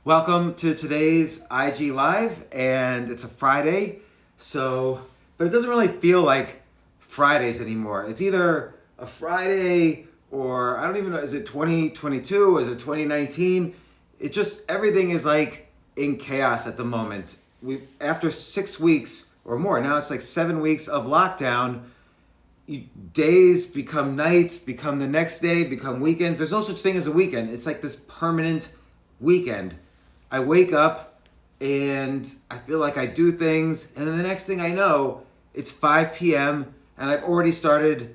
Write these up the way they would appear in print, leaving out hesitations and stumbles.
Welcome to today's IG Live, and it's a Friday, but it doesn't really feel like Fridays anymore. It's either a Friday or I don't even know, is it 2022, is it 2019? Everything is like in chaos at the moment. After 6 weeks or more, now it's like 7 weeks of lockdown, days become nights, become the next day, become weekends. There's no such thing as a weekend. It's like this permanent weekend. I wake up and I feel like I do things, and then the next thing I know, it's 5 p.m. and I've already started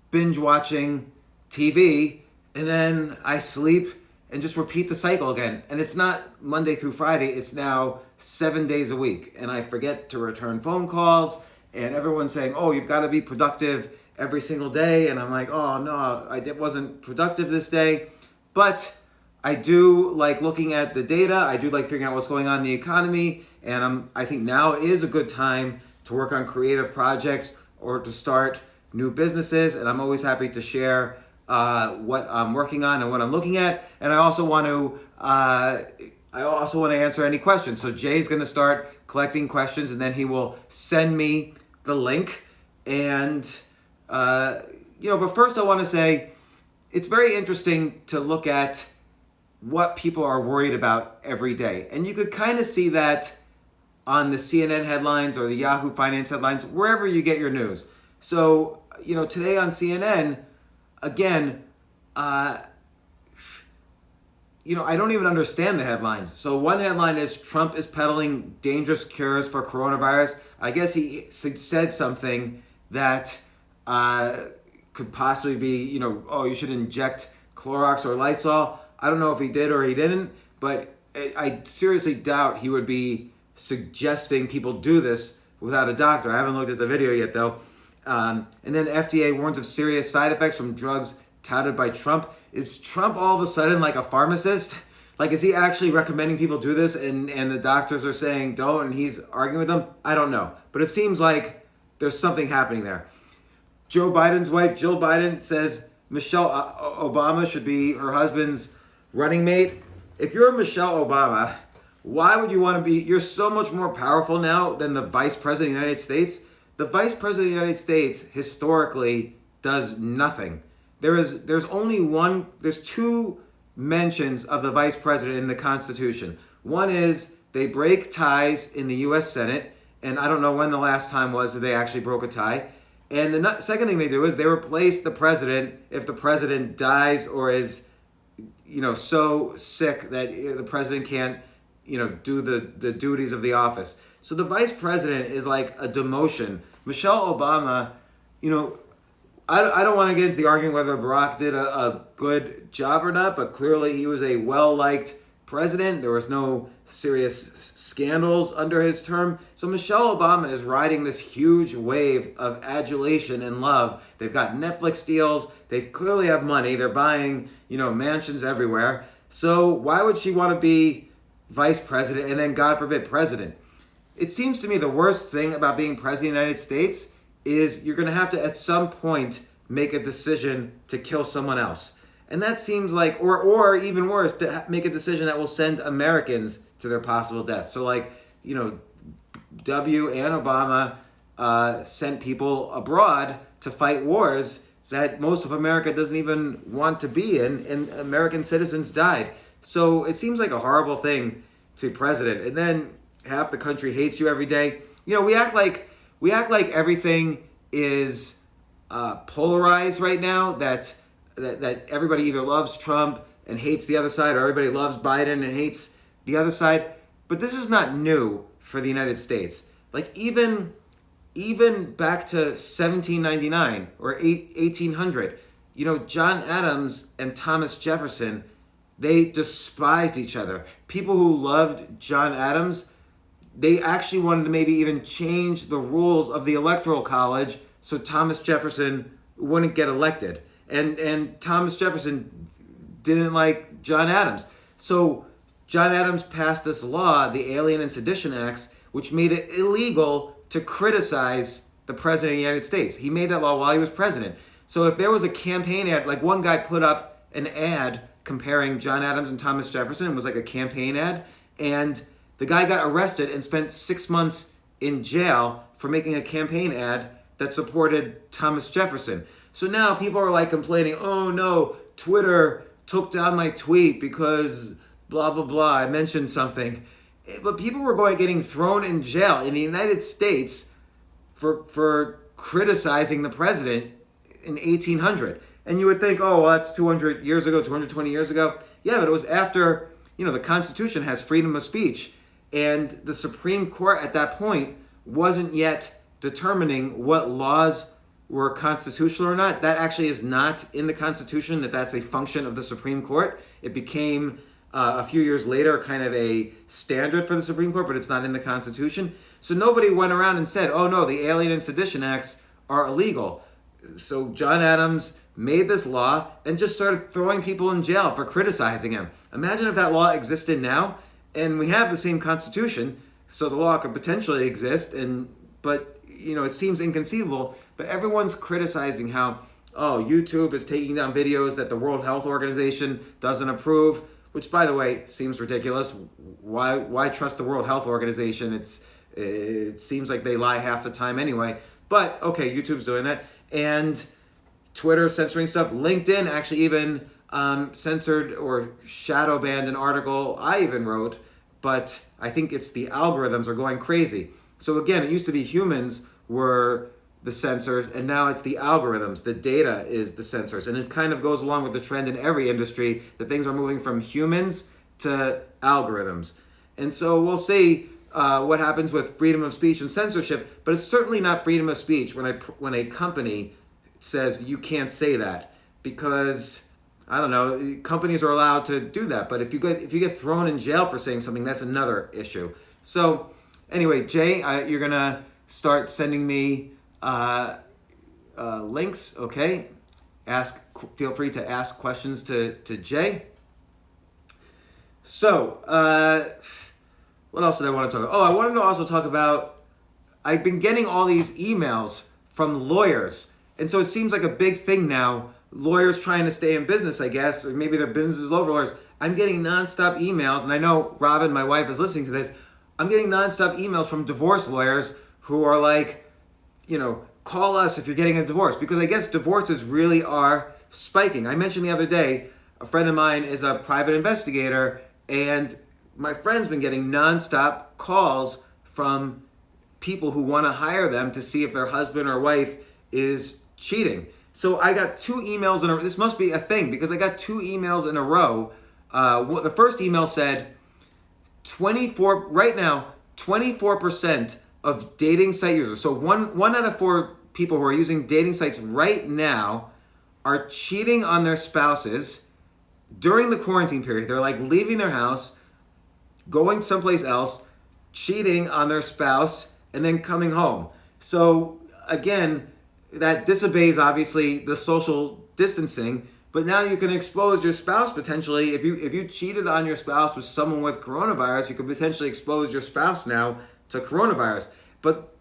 binge watching TV, and then I sleep and just repeat the cycle again. And it's not Monday through Friday, it's now 7 days a week. And I forget to return phone calls, and everyone's saying, oh, you've got to be productive every single day. And I'm like, oh no, I wasn't productive this day. But I do like looking at the data. I do like figuring out what's going on in the economy. And I think now is a good time to work on creative projects or to start new businesses. And I'm always happy to share what I'm working on and what I'm looking at. And I also want to answer any questions. So Jay's going to start collecting questions, and then he will send me the link. And but first I want to say it's very interesting to look at what people are worried about every day. And you could kind of see that on the CNN headlines or the Yahoo Finance headlines, wherever you get your news. So, today on CNN, again, I don't even understand the headlines. So one headline is Trump is peddling dangerous cures for coronavirus. I guess he said something that could possibly be, you should inject Clorox or Lysol. I don't know if he did or he didn't, but I seriously doubt he would be suggesting people do this without a doctor. I haven't looked at the video yet, though. And then the FDA warns of serious side effects from drugs touted by Trump. Is Trump all of a sudden like a pharmacist? Like, is he actually recommending people do this and the doctors are saying don't and he's arguing with them? I don't know. But it seems like there's something happening there. Joe Biden's wife, Jill Biden, says Michelle Obama should be her husband's running mate. If you're Michelle Obama, why would you want to be? You're so much more powerful now than the vice president of the United States. The vice president of the United States historically does nothing. There's two mentions of the vice president in the Constitution. One is they break ties in the U.S. Senate, and I don't know when the last time was that they actually broke a tie. And the second thing they do is they replace the president if the president dies or is so sick that the president can't, do the duties of the office. So the vice president is like a demotion. Michelle Obama, I don't want to get into the argument whether Barack did a good job or not, but clearly he was a well-liked president. There was no serious scandals under his term. So Michelle Obama is riding this huge wave of adulation and love. They've got Netflix deals. They clearly have money. They're buying, mansions everywhere. So why would she want to be vice president and then, God forbid, president? It seems to me the worst thing about being president of the United States is you're going to have to, at some point, make a decision to kill someone else. And that seems like, or even worse, to make a decision that will send Americans to their possible death. So W and Obama sent people abroad to fight wars that most of America doesn't even want to be in, and American citizens died. So it seems like a horrible thing to be president. And then half the country hates you every day. We act like everything is polarized right now, that everybody either loves Trump and hates the other side, or everybody loves Biden and hates the other side. But this is not new for the United States. Like even back to 1799 or 1800, John Adams and Thomas Jefferson, they despised each other. People who loved John Adams, they actually wanted to maybe even change the rules of the Electoral College so Thomas Jefferson wouldn't get elected. And Thomas Jefferson didn't like John Adams. So John Adams passed this law, the Alien and Sedition Acts, which made it illegal to criticize the president of the United States. He made that law while he was president. So if there was a campaign ad, like one guy put up an ad comparing John Adams and Thomas Jefferson. It was like a campaign ad. And the guy got arrested and spent 6 months in jail for making a campaign ad that supported Thomas Jefferson. So now people are like complaining, oh no, Twitter took down my tweet because blah, blah, blah, I mentioned something. But people were getting thrown in jail in the United States for criticizing the president in 1800. And you would think, oh, well, that's 200 years ago, 220 years ago. Yeah, but it was after, the Constitution has freedom of speech. And the Supreme Court at that point wasn't yet determining what laws were constitutional or not. That actually is not in the Constitution, that's a function of the Supreme Court. It became, a few years later, kind of a standard for the Supreme Court, but it's not in the Constitution. So nobody went around and said, oh no, the Alien and Sedition Acts are illegal. So John Adams made this law and just started throwing people in jail for criticizing him. Imagine if that law existed now, and we have the same Constitution, so the law could potentially exist, but it seems inconceivable. But everyone's criticizing how, oh, YouTube is taking down videos that the World Health Organization doesn't approve, which, by the way, seems ridiculous. Why trust the World Health Organization? It seems like they lie half the time anyway. But, okay, YouTube's doing that. And Twitter censoring stuff. LinkedIn actually even censored or shadow banned an article I even wrote. But I think it's the algorithms are going crazy. So again, it used to be humans were the censors, and now it's the algorithms. The data is the censors. And it kind of goes along with the trend in every industry that things are moving from humans to algorithms. And so we'll see what happens with freedom of speech and censorship, but it's certainly not freedom of speech when a company says you can't say that, because I don't know, companies are allowed to do that, but if you get thrown in jail for saying something, that's another issue. So anyway, Jay, you're gonna start sending me links, okay? Feel free to ask questions to Jay. So what else did I want to talk about? Oh, I wanted to also talk about, I've been getting all these emails from lawyers. And so it seems like a big thing now. Lawyers trying to stay in business, I guess, or maybe their business is over. Lawyers. I'm getting nonstop emails, and I know Robin, my wife, is listening to this. I'm getting nonstop emails from divorce lawyers who are like, call us if you're getting a divorce. Because I guess divorces really are spiking. I mentioned the other day, a friend of mine is a private investigator, and my friend's been getting nonstop calls from people who want to hire them to see if their husband or wife is cheating. So I got 2 emails in a row. This must be a thing, because I got 2 emails in a row. The first email said, 24% of dating site users, so one out of 4 people who are using dating sites right now are cheating on their spouses during the quarantine period. They're like leaving their house, going someplace else, cheating on their spouse, and then coming home. So again, that disobeys obviously the social distancing, but now you can expose your spouse potentially. If you cheated on your spouse with someone with coronavirus, you could potentially expose your spouse now to coronavirus. But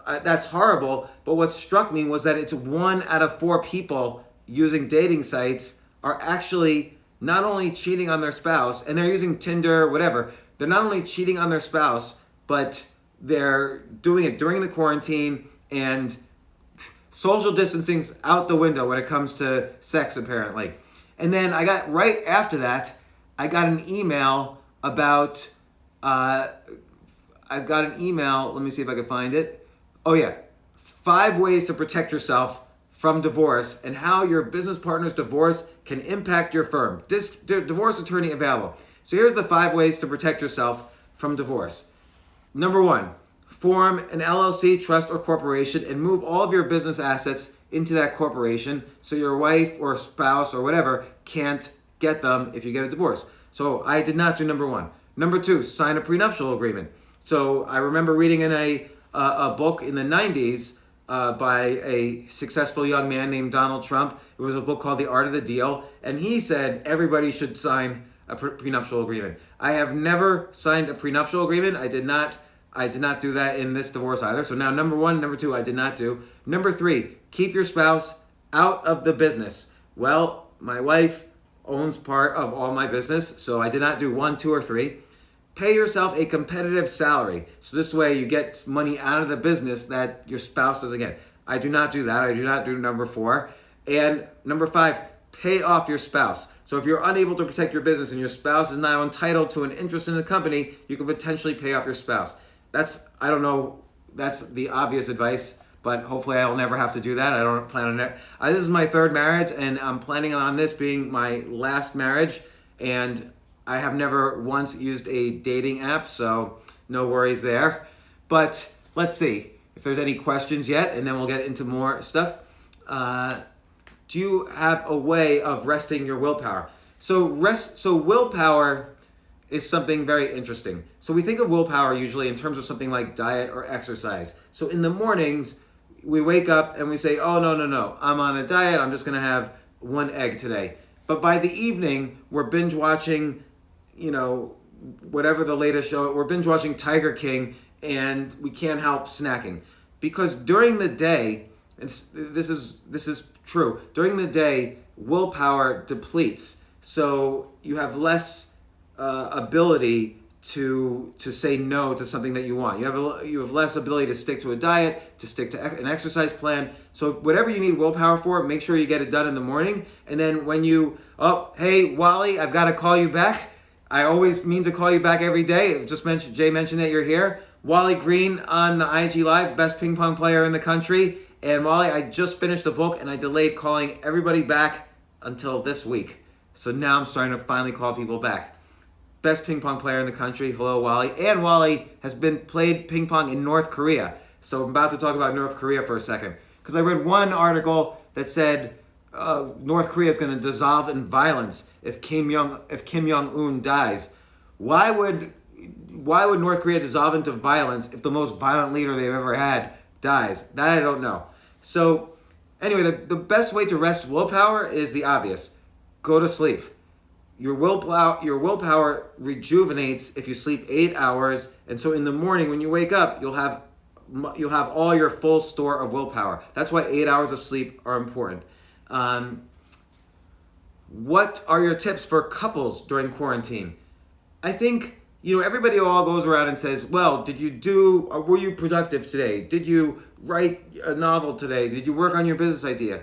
that's horrible. But what struck me was that it's 1 out of 4 people using dating sites are actually not only cheating on their spouse, and they're using Tinder, whatever. They're not only cheating on their spouse, but they're doing it during the quarantine, and social distancing's out the window when it comes to sex, apparently. And then right after that, I got an email about, let me see if I can find it. Oh yeah, 5 ways to protect yourself from divorce and how your business partner's divorce can impact your firm. This divorce attorney available. So here's the 5 ways to protect yourself from divorce. Number 1, form an LLC, trust, or corporation and move all of your business assets into that corporation so your wife or spouse or whatever can't get them if you get a divorce. So I did not do number 1. Number 2, sign a prenuptial agreement. So I remember reading in a book in the 90s by a successful young man named Donald Trump. It was a book called The Art of the Deal, and he said everybody should sign a prenuptial agreement. I have never signed a prenuptial agreement. I did not do that in this divorce either. So now number 1, number 2, I did not do. Number 3, keep your spouse out of the business. Well, my wife owns part of all my business, so I did not do 1, 2, or 3. Pay yourself a competitive salary. So this way you get money out of the business that your spouse doesn't get. I do not do that. I do not do number 4. And number 5, pay off your spouse. So if you're unable to protect your business and your spouse is now entitled to an interest in the company, you can potentially pay off your spouse. I don't know, that's the obvious advice, but hopefully I will never have to do that. I don't plan on it. This is my 3rd marriage, and I'm planning on this being my last marriage, and I have never once used a dating app, so no worries there. But let's see if there's any questions yet, and then we'll get into more stuff. Do you have a way of resting your willpower? So willpower is something very interesting. So we think of willpower usually in terms of something like diet or exercise. So in the mornings, we wake up and we say, oh, no, I'm on a diet. I'm just going to have 1 egg today. But by the evening, we're binge watching, whatever the latest show, we're binge watching Tiger King, and we can't help snacking. Because during the day, this is true, during the day, willpower depletes. So you have less ability to say no to something that you want. You have less ability to stick to a diet, to stick to an exercise plan. So whatever you need willpower for, make sure you get it done in the morning. And then when hey, Wally, I've got to call you back. I always mean to call you back every day. Jay mentioned that you're here. Wally Green on the IG Live, best ping pong player in the country. And Wally, I just finished a book and I delayed calling everybody back until this week. So now I'm starting to finally call people back. Best ping pong player in the country. Hello, Wally. And Wally has played ping pong in North Korea. So I'm about to talk about North Korea for a second. Because I read one article that said North Korea is going to dissolve in violence if Kim Jong-un dies. Why would North Korea dissolve into violence if the most violent leader they've ever had dies? That I don't know. So anyway, the best way to rest willpower is the obvious. Go to sleep. Your willpower rejuvenates if you sleep 8 hours, and so in the morning when you wake up, you'll have all your full store of willpower. That's why 8 hours of sleep are important. What are your tips for couples during quarantine? I think everybody all goes around and says, well, were you productive today? Did you write a novel today? Did you work on your business idea?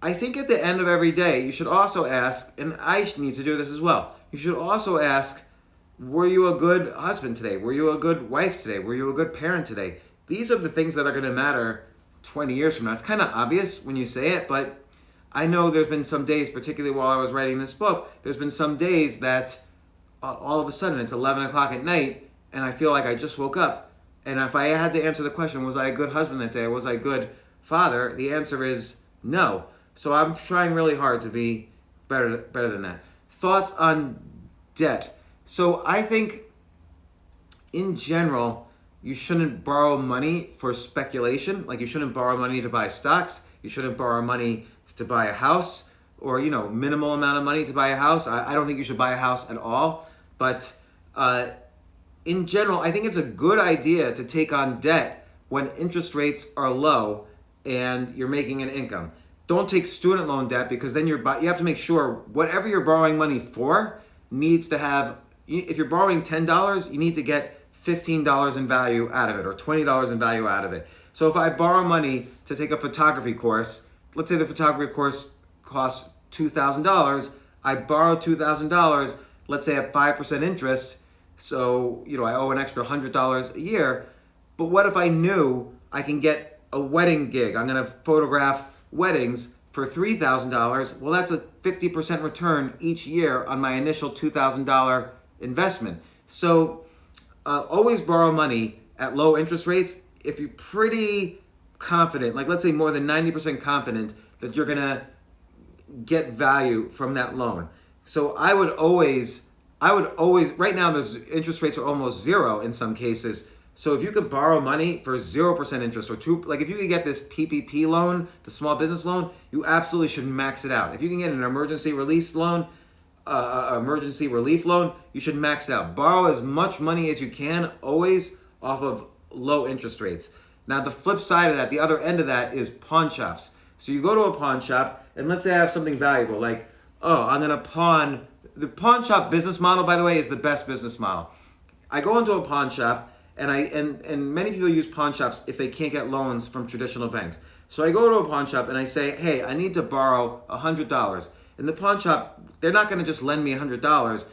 I think at the end of every day, you should also ask, and I need to do this as well, you should also ask, were you a good husband today? Were you a good wife today? Were you a good parent today? These are the things that are going to matter 20 years from now. It's kind of obvious when you say it, but I know there's been some days, particularly while I was writing this book, there's been some days that all of a sudden it's 11 o'clock at night and I feel like I just woke up. And if I had to answer the question, was I a good husband that day? Was I a good father? The answer is no. So I'm trying really hard to be better than that. Thoughts on debt. So I think in general, you shouldn't borrow money for speculation. Like you shouldn't borrow money to buy stocks. You shouldn't borrow money to buy a house or, minimal amount of money to buy a house. I don't think you should buy a house at all. But in general, I think it's a good idea to take on debt when interest rates are low and you're making an income. Don't take student loan debt because then you have to make sure whatever you're borrowing money for needs to have, if you're borrowing $10, you need to get $15 in value out of it or $20 in value out of it. So if I borrow money to take a photography course, let's say the photography course costs $2,000, I borrow $2,000, let's say at 5% interest, so I owe an extra $100 a year. But what if I knew I can get a wedding gig? I'm going to photograph weddings for $3,000. Well, that's a 50% return each year on my initial $2,000 investment. So always borrow money at low interest rates if you're pretty confident, like let's say more than 90% confident that you're gonna get value from that loan. So I would always, right now those interest rates are almost zero in some cases. So if you could borrow money for 0% interest or if you could get this PPP loan, the small business loan, you absolutely should max it out. If you can get an emergency relief loan, you should max it out. Borrow as much money as you can, always off of low interest rates. Now the flip side of that, the other end of that is pawn shops. So you go to a pawn shop and let's say I have something valuable like oh, I'm going to pawn. The pawn shop business model, by the way, is the best business model. I go into a pawn shop, and many people use pawn shops if they can't get loans from traditional banks. So I go to a pawn shop and I say, hey, I need to borrow $100. In the pawn shop, they're not going to just lend me $100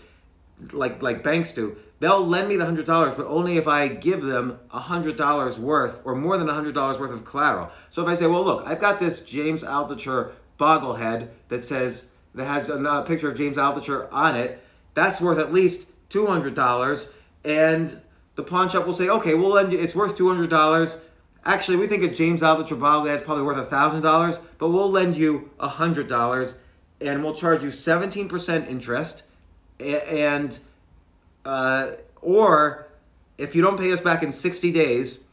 like banks do. They'll lend me the $100, but only if I give them $100 worth or more than $100 worth of collateral. So if I say, well, look, I've got this James Altucher bogglehead that has a picture of James Altucher on it, that's worth at least $200, and the pawn shop will say, okay, we'll lend you, it's worth $200. Actually, we think a James Altucher bogglehead is probably worth $1,000, but we'll lend you $100, and we'll charge you 17% interest, and or if you don't pay us back in 60 days,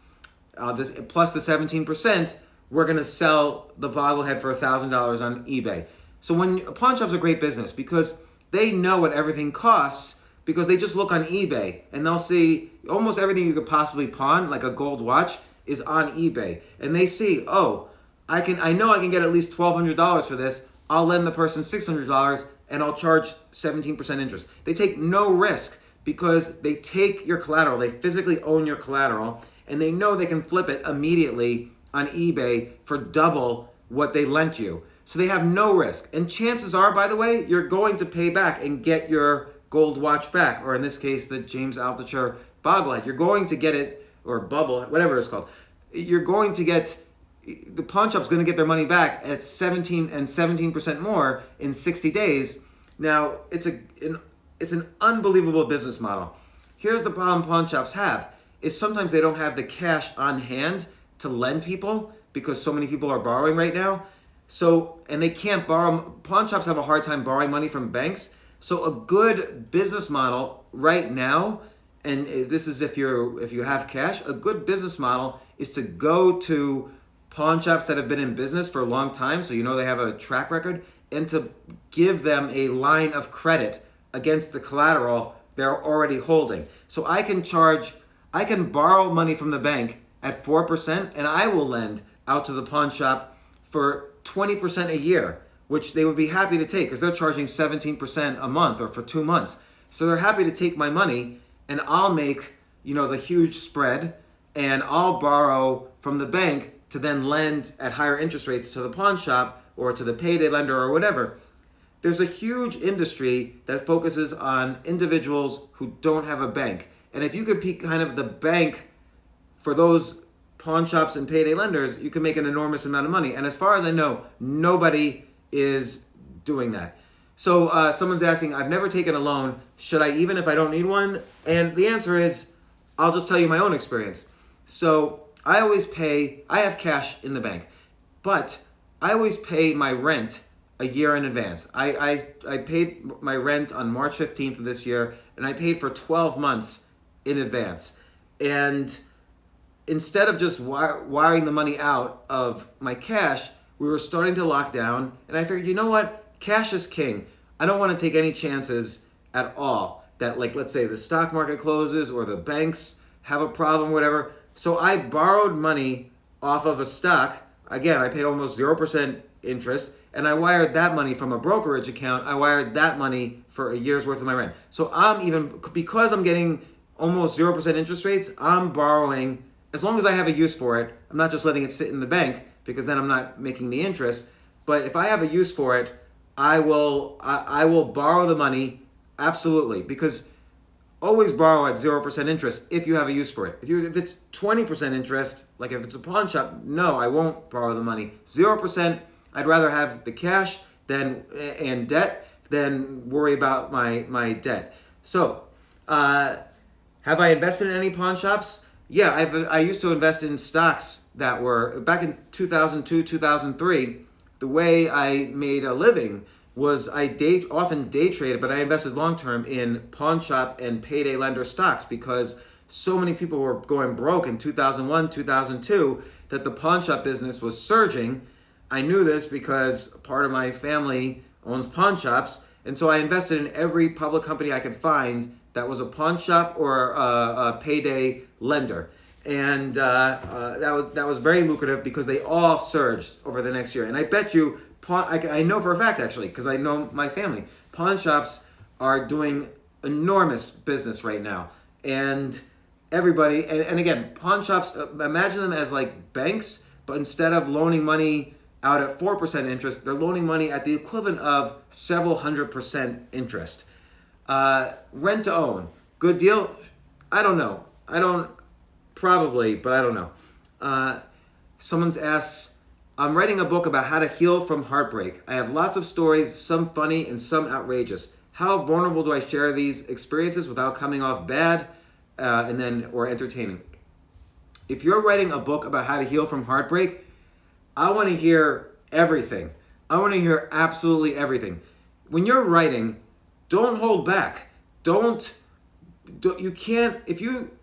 this plus the 17%, we're going to sell the bogglehead for $1,000 on eBay. So pawn shops are great business because they know what everything costs, because they just look on eBay and they'll see almost everything you could possibly pawn, like a gold watch, is on eBay, and they see, oh, I know I can get at least $1,200 for this. I'll lend the person $600 and I'll charge 17% interest. They take no risk because they take your collateral, they physically own your collateral, and they know they can flip it immediately on eBay for double what they lent you. So they have no risk. And chances are, by the way, you're going to pay back and get your gold watch back, or in this case, the James Altucher bogglehead. You're going to get it, or bubble, whatever it's called. You're going to get, the pawn shop's going to get their money back at 17% more in 60 days. Now, it's an unbelievable business model. Here's the problem pawn shops have, is sometimes they don't have the cash on hand to lend people because so many people are borrowing right now. So, and they can't borrow, pawn shops have a hard time borrowing money from banks. So a good business model right now, and this is if you have cash, a good business model is to go to pawn shops that have been in business for a long time, so you know they have a track record, and to give them a line of credit against the collateral they're already holding. So I can borrow money from the bank at 4%, and I will lend out to the pawn shop for 20% a year, which they would be happy to take because they're charging 17% a month or for 2 months. So they're happy to take my money, and I'll make, the huge spread, and I'll borrow from the bank to then lend at higher interest rates to the pawn shop or to the payday lender or whatever. There's a huge industry that focuses on individuals who don't have a bank. And if you could be kind of the bank for those pawn shops and payday lenders, you can make an enormous amount of money. And as far as I know, nobody is doing that. So someone's asking, I've never taken a loan. Should I, even if I don't need one? And the answer is, I'll just tell you my own experience. So I have cash in the bank, but I always pay my rent a year in advance. I paid my rent on March 15th of this year, and I paid for 12 months in advance. And instead of just wiring the money out of my cash, we were starting to lock down, and I figured, you know what? Cash is king. I don't want to take any chances at all that, like, let's say the stock market closes or the banks have a problem, whatever. So I borrowed money off of a stock. Again, I pay almost 0% interest, and I wired that money from a brokerage account. I wired that money for a year's worth of my rent. So because I'm getting almost 0% interest rates, I'm borrowing, as long as I have a use for it. I'm not just letting it sit in the bank because then I'm not making the interest. But if I have a use for it, I will borrow the money, absolutely, because always borrow at 0% interest if you have a use for it. If it's 20% interest, like if it's a pawn shop, no, I won't borrow the money. 0%, I'd rather have the cash and debt than worry about my debt. So, have I invested in any pawn shops? Yeah, I used to invest in stocks that were, back in 2002, 2003, the way I made a living was I often day traded, but I invested long-term in pawn shop and payday lender stocks because so many people were going broke in 2001, 2002 that the pawn shop business was surging. I knew this because part of my family owns pawn shops, and so I invested in every public company I could find that was a pawn shop or a payday lender. And that was very lucrative because they all surged over the next year. And I bet you I know for a fact, actually, because I know my family. Pawn shops are doing enormous business right now. And everybody, and again, pawn shops, imagine them as like banks, but instead of loaning money out at 4% interest, they're loaning money at the equivalent of several 100% interest. Rent to own, good deal? I don't know. Probably, but I don't know. Someone asks, I'm writing a book about how to heal from heartbreak. I have lots of stories, some funny and some outrageous. How vulnerable do I share these experiences without coming off bad or entertaining? If you're writing a book about how to heal from heartbreak, I want to hear everything. I want to hear absolutely everything. When you're writing, don't hold back. You can't,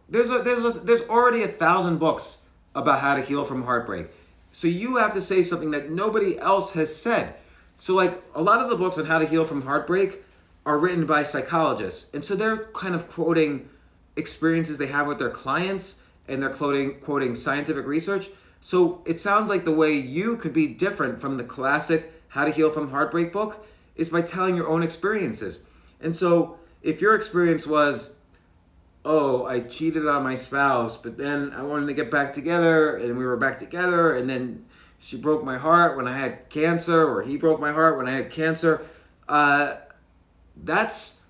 there's already 1,000 books about how to heal from heartbreak. So you have to say something that nobody else has said. So like a lot of the books on how to heal from heartbreak are written by psychologists. And so they're kind of quoting experiences they have with their clients, and they're quoting scientific research. So it sounds like the way you could be different from the classic How to Heal from Heartbreak book is by telling your own experiences. And so if your experience was, oh, I cheated on my spouse, but then I wanted to get back together, and we were back together, and then she broke my heart when I had cancer, or he broke my heart when I had cancer. That's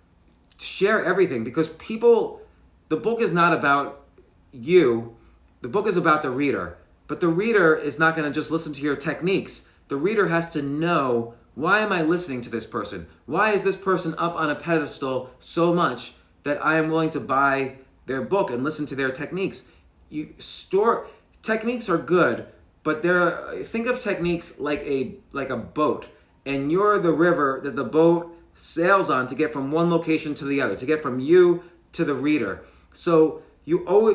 share everything, because the book is not about you. The book is about the reader, but the reader is not going to just listen to your techniques. The reader has to know, why am I listening to this person? Why is this person up on a pedestal so much that I am willing to buy their book and listen to their techniques? Techniques are good, but think of techniques like a boat, and you're the river that the boat sails on to get from one location to the other, to get from you to the reader. So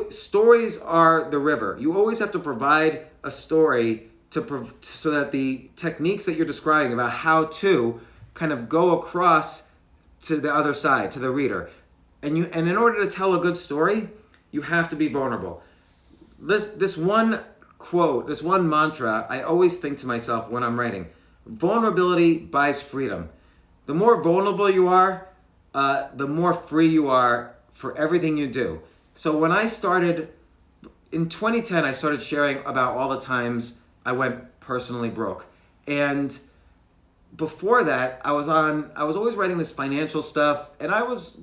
stories are the river. You always have to provide a story so that the techniques that you're describing about how to kind of go across to the other side, to the reader. And in order to tell a good story, you have to be vulnerable. This one quote, this one mantra, I always think to myself when I'm writing: vulnerability buys freedom. The more vulnerable you are, the more free you are for everything you do. So when I started, in 2010, I started sharing about all the times I went personally broke. And before that, I was always writing this financial stuff, and I was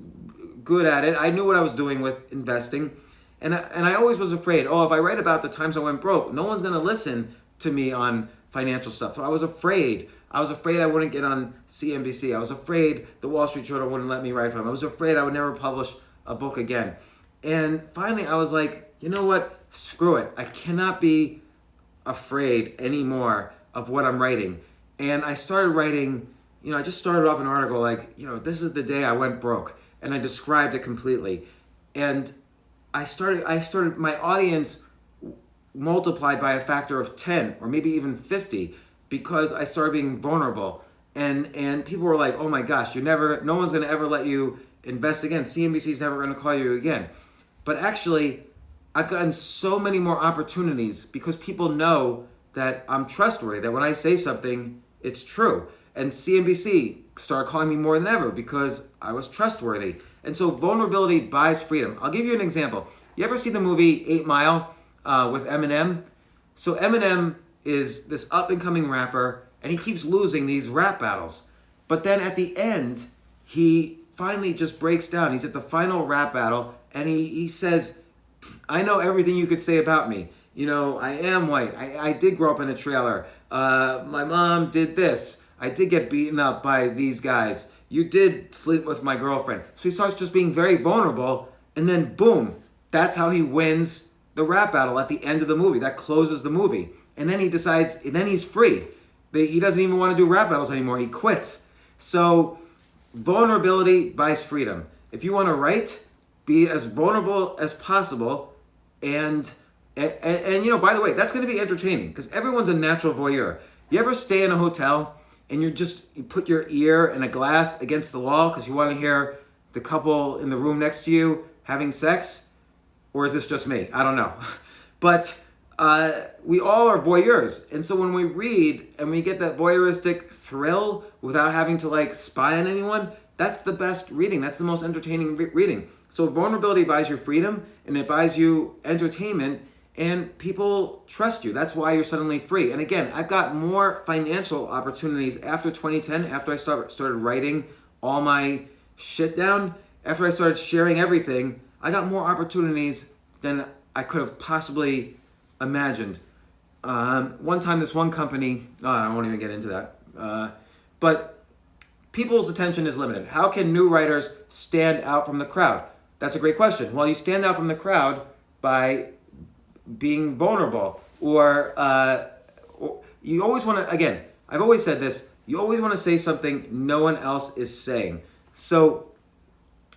good at it. I knew what I was doing with investing. And I always was afraid, if I write about the times I went broke, no one's going to listen to me on financial stuff. So I was afraid. I wouldn't get on CNBC. I was afraid the Wall Street Journal wouldn't let me write for them. I was afraid I would never publish a book again. And finally, I was like, you know what? Screw it. I cannot be afraid anymore of what I'm writing. And I started writing, I just started off an article like, this is the day I went broke. And I described it completely. And I started, my audience multiplied by a factor of 10 or maybe even 50 because I started being vulnerable. And people were like, oh my gosh, no one's going to ever let you invest again. CNBC's never going to call you again. But actually, I've gotten so many more opportunities because people know that I'm trustworthy, that when I say something, it's true. And CNBC started calling me more than ever because I was trustworthy. And so vulnerability buys freedom. I'll give you an example. You ever see the movie 8 Mile with Eminem? So Eminem is this up-and-coming rapper, and he keeps losing these rap battles. But then at the end, he finally just breaks down. He's at the final rap battle, and he says, I know everything you could say about me. I am white. I did grow up in a trailer. My mom did this. I did get beaten up by these guys. You did sleep with my girlfriend. So he starts just being very vulnerable, and then boom, that's how he wins the rap battle at the end of the movie. That closes the movie. And then he decides, and then he's free. He doesn't even want to do rap battles anymore. He quits. So vulnerability buys freedom. If you want to write, be as vulnerable as possible. And by the way, that's going to be entertaining because everyone's a natural voyeur. You ever stay in a hotel and you put your ear in a glass against the wall because you want to hear the couple in the room next to you having sex? Or is this just me? I don't know. But we all are voyeurs. And so when we read and we get that voyeuristic thrill without having to like spy on anyone, that's the best reading. That's the most entertaining reading. So vulnerability buys you freedom, and it buys you entertainment, and people trust you. That's why you're suddenly free. And again, I've got more financial opportunities after 2010, after I started writing all my shit down, after I started sharing everything, I got more opportunities than I could have possibly imagined. One time, this one company, I won't even get into that, but people's attention is limited. How can new writers stand out from the crowd? That's a great question. Well, you stand out from the crowd by being vulnerable, or you always want to, again, I've always said this, you always want to say something no one else is saying. So,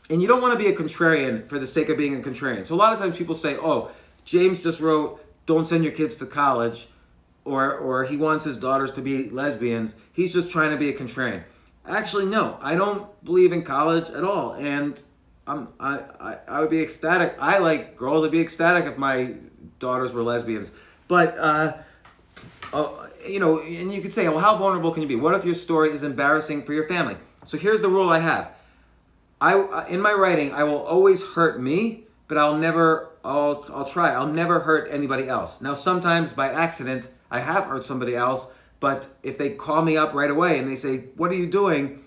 and you don't want to be a contrarian for the sake of being a contrarian. So a lot of times people say, oh, James just wrote, don't send your kids to college, or he wants his daughters to be lesbians. He's just trying to be a contrarian. Actually, no, I don't believe in college at all. And I would be ecstatic. I like girls. I'd be ecstatic if my daughters were lesbians. But, and you could say, well, how vulnerable can you be? What if your story is embarrassing for your family? So here's the rule I have. In my writing, I will always hurt me, but I'll never hurt anybody else. Now, sometimes by accident, I have hurt somebody else, but if they call me up right away and they say, what are you doing?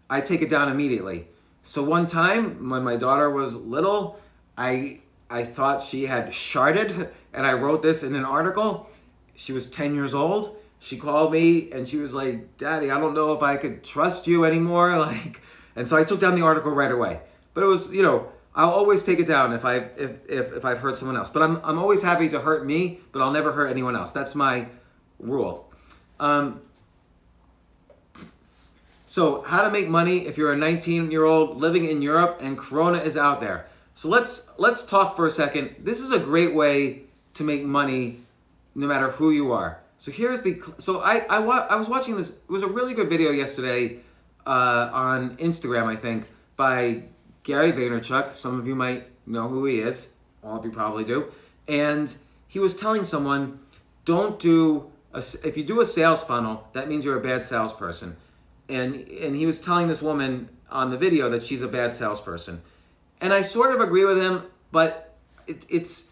I take it down immediately. So one time when my daughter was little, I thought she had sharded, and I wrote this in an article. She was 10 years old. She called me and she was like, Daddy, I don't know if I could trust you anymore. And so I took down the article right away. But it was, I'll always take it down if I've hurt someone else. But I'm always happy to hurt me, but I'll never hurt anyone else. That's my rule. So how to make money if you're a 19-year-old living in Europe and Corona is out there. So let's talk for a second. This is a great way to make money no matter who you are. So I was watching this. It was a really good video yesterday on Instagram, I think, by Gary Vaynerchuk. Some of you might know who he is. All of you probably do. And he was telling someone, if you do a sales funnel, that means you're a bad salesperson. And he was telling this woman on the video that she's a bad salesperson. And I sort of agree with him, but it's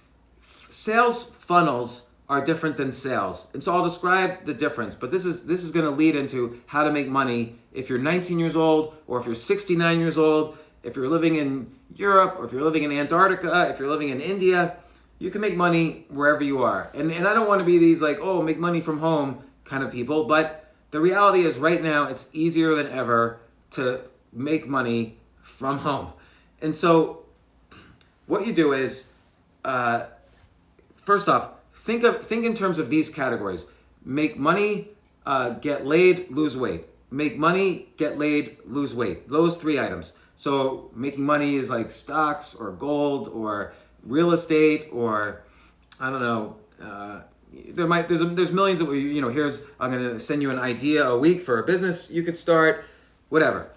sales funnels are different than sales. And so I'll describe the difference, but this is going to lead into how to make money if you're 19 years old, or if you're 69 years old, if you're living in Europe, or if you're living in Antarctica, if you're living in India. You can make money wherever you are. And I don't want to be these make money from home kind of people, but the reality is right now it's easier than ever to make money from home. And so what you do is, first off, think in terms of these categories. Make money, get laid, lose weight. Make money, get laid, lose weight. Those three items. So making money is like stocks or gold or real estate, or I don't know. There's millions of, I'm going to send you an idea a week for a business you could start, whatever.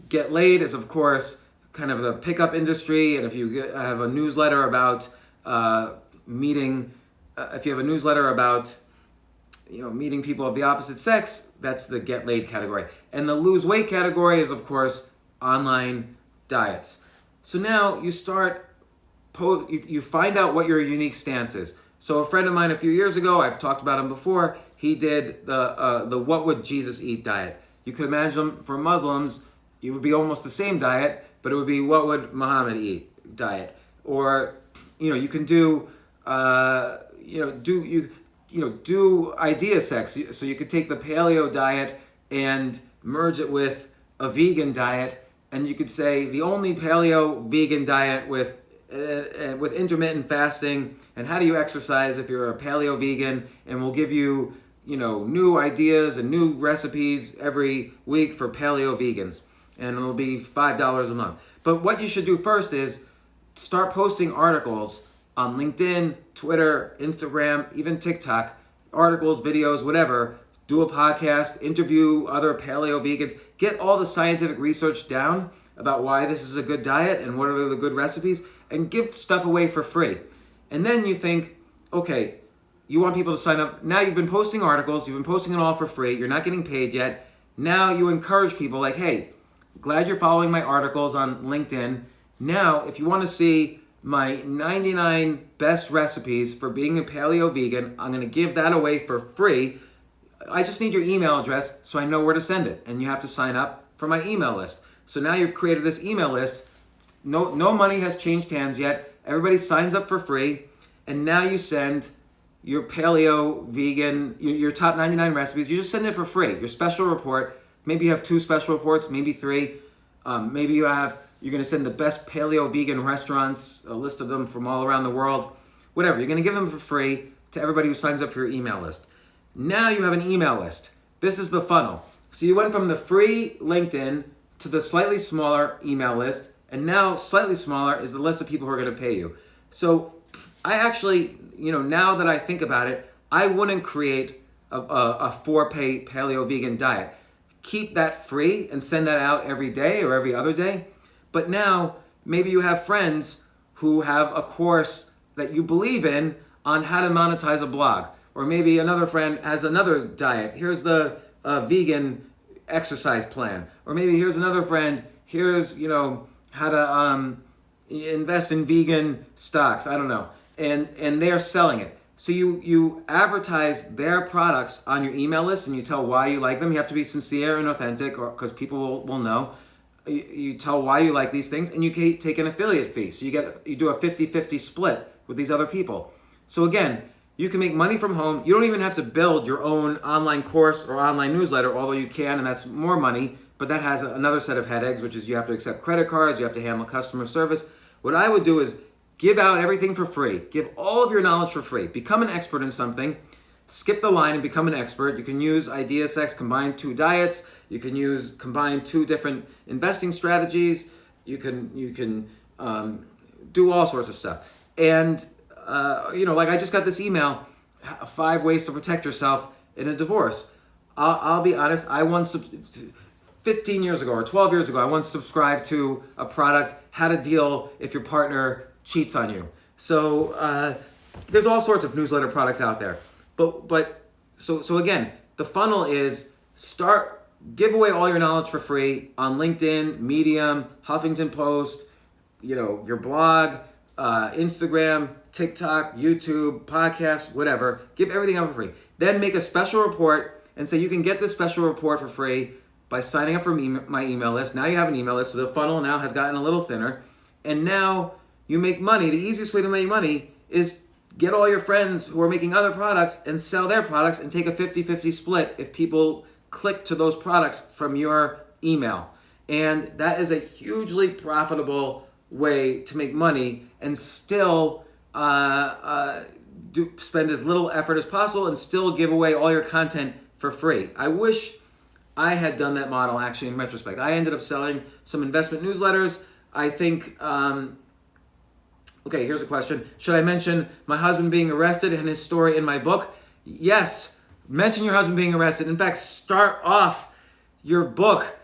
Get laid is, of course, kind of the pickup industry. And if you have a newsletter about meeting people of the opposite sex, that's the get laid category. And the lose weight category is, of course, online diets. So now you you find out what your unique stance is. So a friend of mine a few years ago, I've talked about him before, he did the What Would Jesus Eat diet. You could imagine for Muslims, it would be almost the same diet, but it would be What Would Muhammad Eat diet. Or, you can do idea sex. So you could take the paleo diet and merge it with a vegan diet, and you could say the only paleo vegan diet with intermittent fasting, and how do you exercise if you're a paleo vegan, and we'll give you new ideas and new recipes every week for paleo vegans, and it'll be $5 a month. But what you should do first is start posting articles on LinkedIn, Twitter, Instagram, even TikTok, articles, videos, whatever. Do a podcast, interview other paleo vegans, get all the scientific research down about why this is a good diet and what are the good recipes, and give stuff away for free. And then you think, okay, you want people to sign up. Now you've been posting articles, you've been posting it all for free, you're not getting paid yet. Now you encourage people like, hey, glad you're following my articles on LinkedIn. Now, if you want to see my 99 best recipes for being a paleo vegan, I'm going to give that away for free. I just need your email address so I know where to send it. And you have to sign up for my email list. So now you've created this email list. No money has changed hands yet. Everybody signs up for free. And now you send your paleo vegan, your top 99 recipes. You just send it for free. Your special report. Maybe you have 2 special reports, maybe 3. Maybe you're going to send the best paleo vegan restaurants, a list of them from all around the world. Whatever. You're going to give them for free to everybody who signs up for your email list. Now you have an email list. This is the funnel. So you went from the free LinkedIn to the slightly smaller email list, and now slightly smaller is the list of people who are going to pay you. So I actually, now that I think about it, I wouldn't create a 4-pay paleo vegan diet. Keep that free and send that out every day or every other day. But now maybe you have friends who have a course that you believe in on how to monetize a blog. Or maybe another friend has another diet. Here's the vegan exercise plan. Or maybe here's another friend, here's, how to invest in vegan stocks. I don't know. And they're selling it. So you advertise their products on your email list and you tell why you like them. You have to be sincere and authentic because people will know. You tell why you like these things and you take an affiliate fee. So you do a 50-50 split with these other people. So again, you can make money from home. You don't even have to build your own online course or online newsletter, although you can, and that's more money, but that has another set of headaches, which is you have to accept credit cards, you have to handle customer service. What I would do is give out everything for free. Give all of your knowledge for free. Become an expert in something. Skip the line and become an expert. You can use IdeaSex, combine 2 diets. You can combine 2 different investing strategies. You can do all sorts of stuff. And like I just got this email, 5 ways to protect yourself in a divorce. I'll be honest, I once, 15 years ago or 12 years ago, I once subscribed to a product, how to deal if your partner cheats on you. So there's all sorts of newsletter products out there. So again, the funnel is give away all your knowledge for free on LinkedIn, Medium, Huffington Post, your blog, Instagram, TikTok, YouTube, podcasts, whatever. Give everything out for free. Then make a special report and say you can get this special report for free by signing up for my email list. Now you have an email list, so the funnel now has gotten a little thinner. And now you make money. The easiest way to make money is get all your friends who are making other products and sell their products and take a 50-50 split if people click to those products from your email. And that is a hugely profitable way to make money and still spend as little effort as possible and still give away all your content for free. I wish I had done that model actually in retrospect. I ended up selling some investment newsletters. I think, okay, here's a question. Should I mention my husband being arrested and his story in my book? Yes, mention your husband being arrested. In fact, start off your book.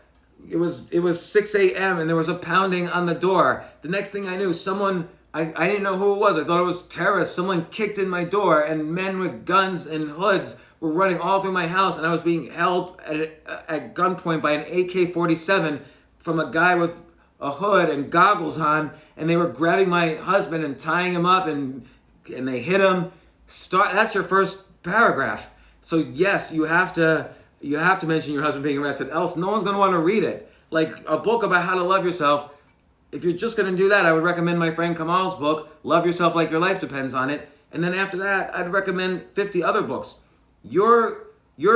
It was 6 a.m. and there was a pounding on the door. The next thing I knew, someone, I didn't know who it was. I thought it was terrorists. Someone kicked in my door and men with guns and hoods were running all through my house and I was being held at gunpoint by an AK-47 from a guy with a hood and goggles on, and they were grabbing my husband and tying him up and they hit him. That's your first paragraph. So yes, you have to mention your husband being arrested, else no one's going to want to read it. Like a book about how to love yourself, if you're just going to do that, I would recommend my friend Kamal's book, Love Yourself Like Your Life Depends on It. And then after that, I'd recommend 50 other books. Your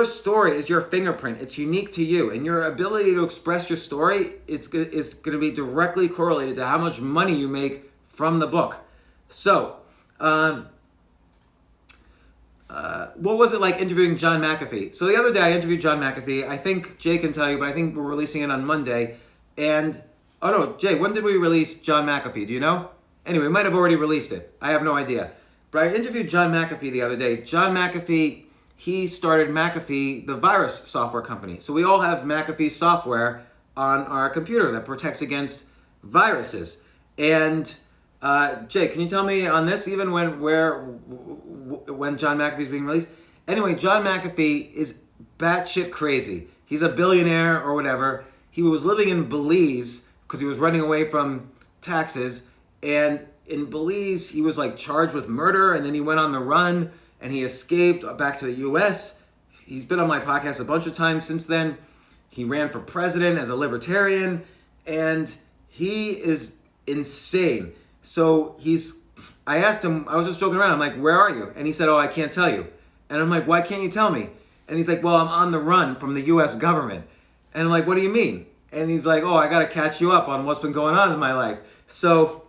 story is your fingerprint. It's unique to you. And your ability to express your story is going to be directly correlated to how much money you make from the book. So, what was it like interviewing Jon McAfee? So the other day I interviewed Jon McAfee. I think Jay can tell you, but I think we're releasing it on Monday. And, oh no, Jay, when did we release Jon McAfee? Do you know? Anyway, we might have already released it. I have no idea. But I interviewed Jon McAfee the other day. Jon McAfee, he started McAfee, the virus software company. So we all have McAfee software on our computer that protects against viruses. And Jay, can you tell me on this even when John McAfee is being released? Anyway, John McAfee is batshit crazy. He's a billionaire or whatever. He was living in Belize because he was running away from taxes, and in Belize he was like charged with murder, and then he went on the run and he escaped back to the U.S. He's been on my podcast a bunch of times since then. He ran for president as a libertarian, and he is insane. So I asked him, I was just joking around, I'm like, where are you? And he said, oh, I can't tell you. And I'm like, why can't you tell me? And he's like, well, I'm on the run from the U.S. government. And I'm like, what do you mean? And he's like, oh, I got to catch you up on what's been going on in my life. So,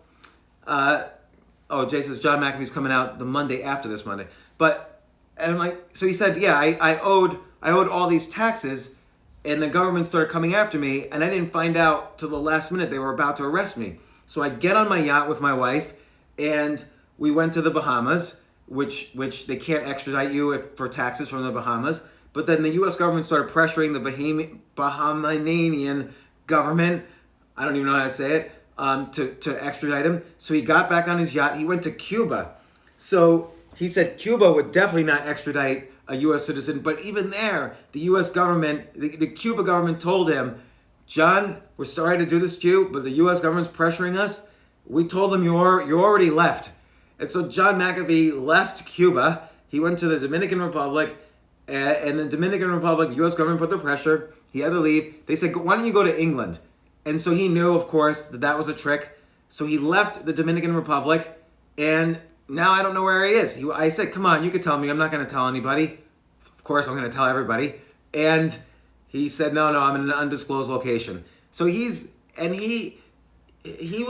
Jay says John McAfee's coming out the Monday after this Monday. And I'm like, so he said, yeah, I owed all these taxes, and the government started coming after me, and I didn't find out till the last minute they were about to arrest me. So I get on my yacht with my wife, and we went to the Bahamas, which they can't extradite you for taxes from the Bahamas. But then the U.S. government started pressuring the Bahamian government, I don't even know how to say it, to extradite him. So he got back on his yacht. He went to Cuba. So he said Cuba would definitely not extradite a U.S. citizen. But even there, the U.S. government, the Cuba government told him, John, we're sorry to do this to you, but the U.S. government's pressuring us. We told them you already left. And so John McAfee left Cuba. He went to the Dominican Republic. And the Dominican Republic, U.S. government put the pressure. He had to leave. They said, why don't you go to England? And so he knew, of course, that was a trick. So he left the Dominican Republic. And now I don't know where he is. I said, come on, you could tell me. I'm not going to tell anybody. Of course, I'm going to tell everybody. And he said, no, I'm in an undisclosed location. So he was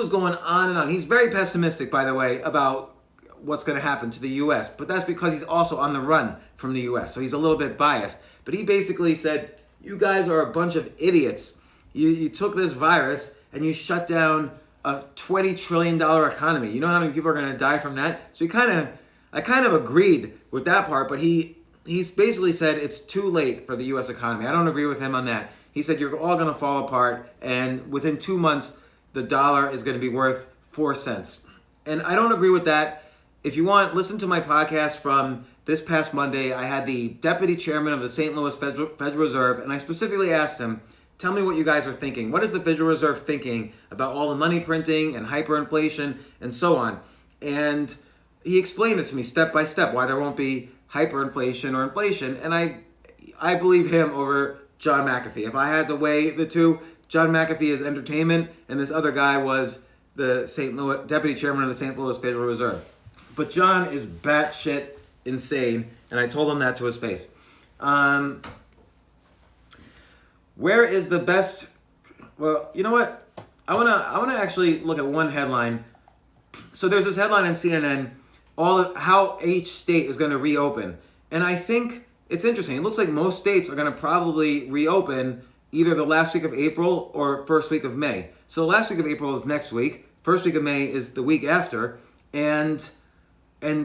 going on and on. He's very pessimistic, by the way, about what's going to happen to the U.S. But that's because he's also on the run from the U.S. So he's a little bit biased. But he basically said, you guys are a bunch of idiots. You took this virus and you shut down a $20 trillion economy. You know how many people are going to die from that? So I kind of agreed with that part, but he's basically said it's too late for the U.S. economy. I don't agree with him on that. He said you're all going to fall apart, and within 2 months, the dollar is going to be worth 4 cents. And I don't agree with that. If you want, listen to my podcast from this past Monday. I had the deputy chairman of the St. Louis Federal Reserve, and I specifically asked him, tell me what you guys are thinking. What is the Federal Reserve thinking about all the money printing and hyperinflation and so on? And he explained it to me step by step why there won't be hyperinflation or inflation. And I believe him over John McAfee. If I had to weigh the two, John McAfee is entertainment, and this other guy was the deputy chairman of the St. Louis Federal Reserve. But John is batshit insane, and I told him that to his face. Where is the best? Well, you know what? I wanna actually look at one headline. So there's this headline on CNN, how each state is going to reopen, and I think it's interesting. It looks like most states are going to probably reopen either the last week of April or first week of May. So the last week of April is next week. First week of May is the week after, and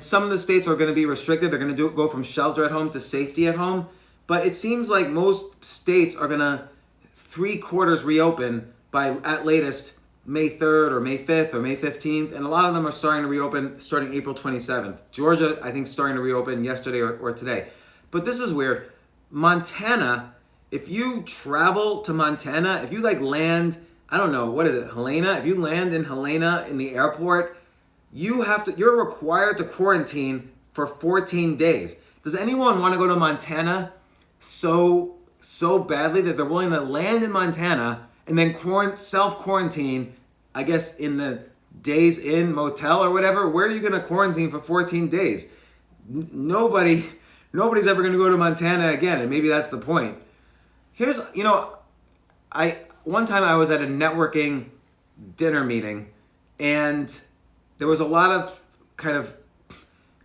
some of the states are going to be restricted. They're going to go from shelter at home to safety at home. But it seems like most states are going to 3/4 reopen by, at latest, May 3rd or May 5th or May 15th. And a lot of them are starting to reopen starting April 27th. Georgia, I think, starting to reopen yesterday or today. But this is weird. Montana, if you travel to Montana, if you land, I don't know, what is it, Helena? If you land in Helena in the airport, you're required to quarantine for 14 days. Does anyone want to go to Montana so badly that they're willing to land in Montana and then self-quarantine, I guess, in the Days Inn motel or whatever? Where are you going to quarantine for 14 days? Nobody's ever going to go to Montana again, and maybe that's the point. One time I was at a networking dinner meeting, and there was a lot of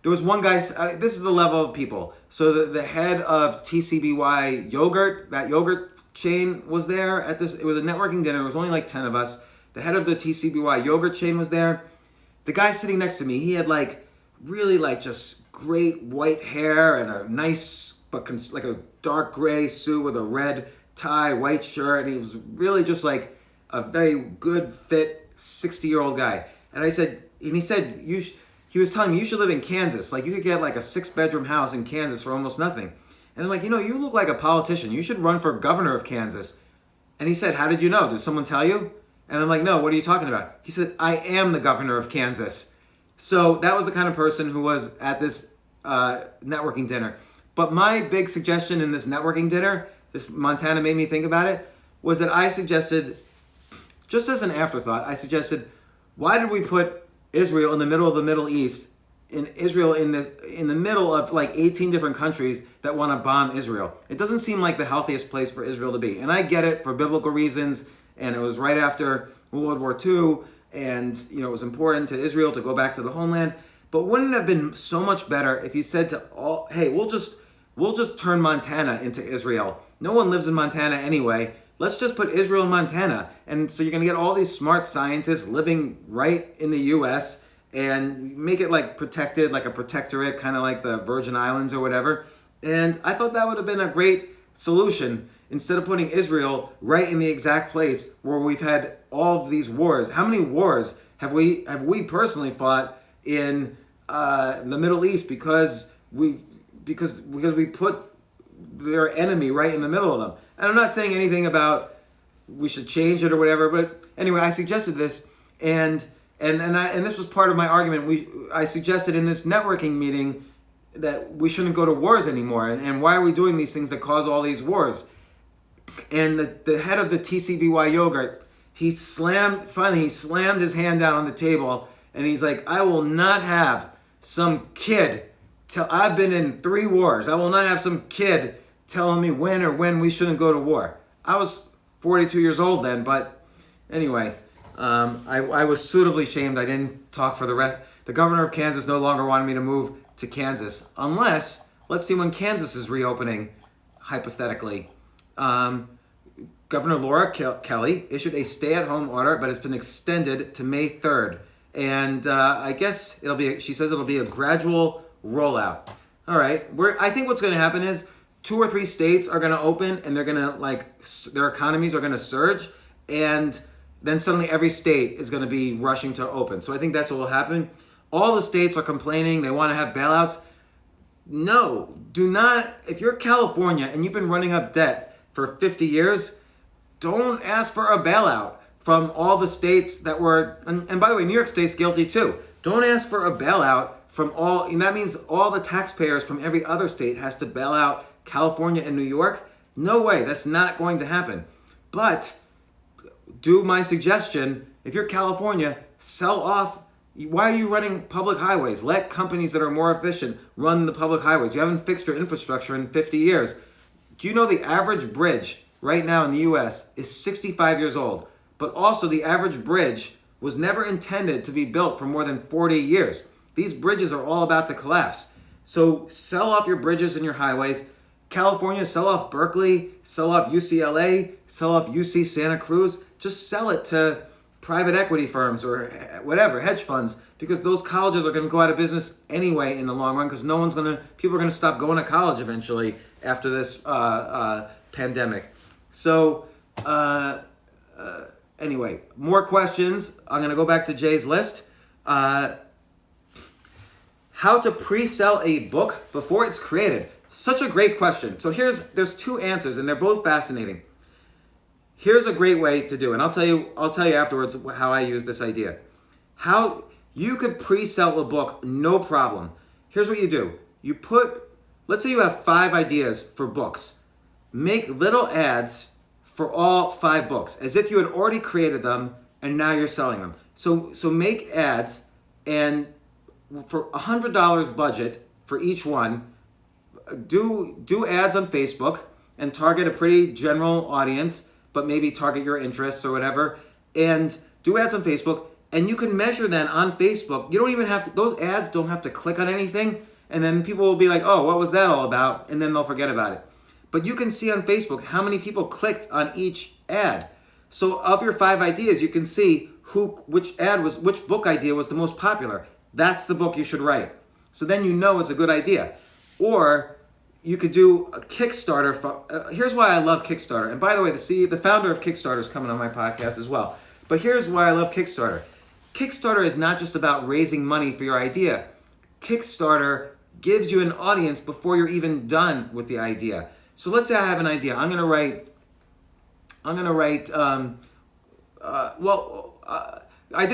there was one guy, this is the level of people. So the head of TCBY yogurt, that yogurt chain was there at this, it was a networking dinner. It was only like 10 of us. The head of the TCBY yogurt chain was there. The guy sitting next to me, he had really just great white hair and a nice, like a dark gray suit with a red tie, white shirt. And he was really just like a very good, fit 60-year-old guy. And I said, and he said, he was telling me, you should live in Kansas. Like, you could get like a 6-bedroom house in Kansas for almost nothing. And I'm like, you look like a politician. You should run for governor of Kansas. And he said, how did you know? Did someone tell you? And I'm like, no, what are you talking about? He said, I am the governor of Kansas. So that was the kind of person who was at this networking dinner. But my big suggestion in this networking dinner, this Montana made me think about it, was that I suggested, just as an afterthought, I suggested, why did we put Israel in the middle of the Middle East, in Israel in the middle of like 18 different countries that want to bomb Israel? It doesn't seem like the healthiest place for Israel to be. And I get it for biblical reasons, and it was right after World War II, and it was important to Israel to go back to the homeland. But wouldn't it have been so much better if you said to all, hey, we'll just turn Montana into Israel. No one lives in Montana anyway. Let's just put Israel in Montana. And so you're going to get all these smart scientists living right in the U.S. and make it like protected, like a protectorate, kind of like the Virgin Islands or whatever. And I thought that would have been a great solution instead of putting Israel right in the exact place where we've had all of these wars. How many wars have we personally fought in the Middle East because we put their enemy right in the middle of them? And I'm not saying anything about we should change it or whatever, but anyway, I suggested this, and this was part of my argument. I suggested in this networking meeting that we shouldn't go to wars anymore, and why are we doing these things that cause all these wars? And the head of the TCBY yogurt, he slammed his hand down on the table, and he's like, I will not have some kid I've been in 3 wars. I will not have some kid telling me when we shouldn't go to war. I was 42 years old then, but anyway, I was suitably shamed. I didn't talk for the rest. The governor of Kansas no longer wanted me to move to Kansas, unless, let's see when Kansas is reopening, hypothetically. Governor Laura Kelly issued a stay-at-home order, but it's been extended to May 3rd. And I guess she says it'll be a gradual rollout. All right. I think what's going to happen is 2 or 3 states are going to open, and they're going to their economies are going to surge, and then suddenly every state is going to be rushing to open. So I think that's what will happen. All the states are complaining. They want to have bailouts. No, do not. If you're California and you've been running up debt for 50 years, don't ask for a bailout from all the states that were, and by the way, New York State's guilty too. Don't ask for a bailout from all, and that means all the taxpayers from every other state has to bail out California and New York. No way, that's not going to happen. But do my suggestion, if you're California, sell off. Why are you running public highways? Let companies that are more efficient run the public highways. You haven't fixed your infrastructure in 50 years. Do you know the average bridge right now in the US is 65 years old? But also the average bridge was never intended to be built for more than 40 years. These bridges are all about to collapse. So sell off your bridges and your highways. California, sell off Berkeley, sell off UCLA, sell off UC Santa Cruz. Just sell it to private equity firms or whatever, hedge funds, because those colleges are going to go out of business anyway in the long run, because people are going to stop going to college eventually after this pandemic. So anyway, more questions. I'm going to go back to Jay's list. How to pre-sell a book before it's created. Such a great question. So there's 2 answers, and they're both fascinating. Here's a great way to do it, and I'll tell you afterwards how I use this idea. How you could pre-sell a book, no problem. Here's what you do. Let's say you have 5 ideas for books. Make little ads for all 5 books, as if you had already created them and now you're selling them. So make ads, and for $100 budget for each one, do ads on Facebook and target a pretty general audience, but maybe target your interests or whatever, and do ads on Facebook, and you can measure that on Facebook. You don't even have to, those ads don't have to click on anything, and then people will be like, oh, what was that all about? And then they'll forget about it. But you can see on Facebook how many people clicked on each ad. So of your 5 ideas, you can see which book idea was the most popular. That's the book you should write. So then you know it's a good idea. Or you could do a Kickstarter. Here's why I love Kickstarter. And by the way, the founder of Kickstarter is coming on my podcast as well. But here's why I love Kickstarter. Kickstarter is not just about raising money for your idea. Kickstarter gives you an audience before you're even done with the idea. So let's say I have an idea. I did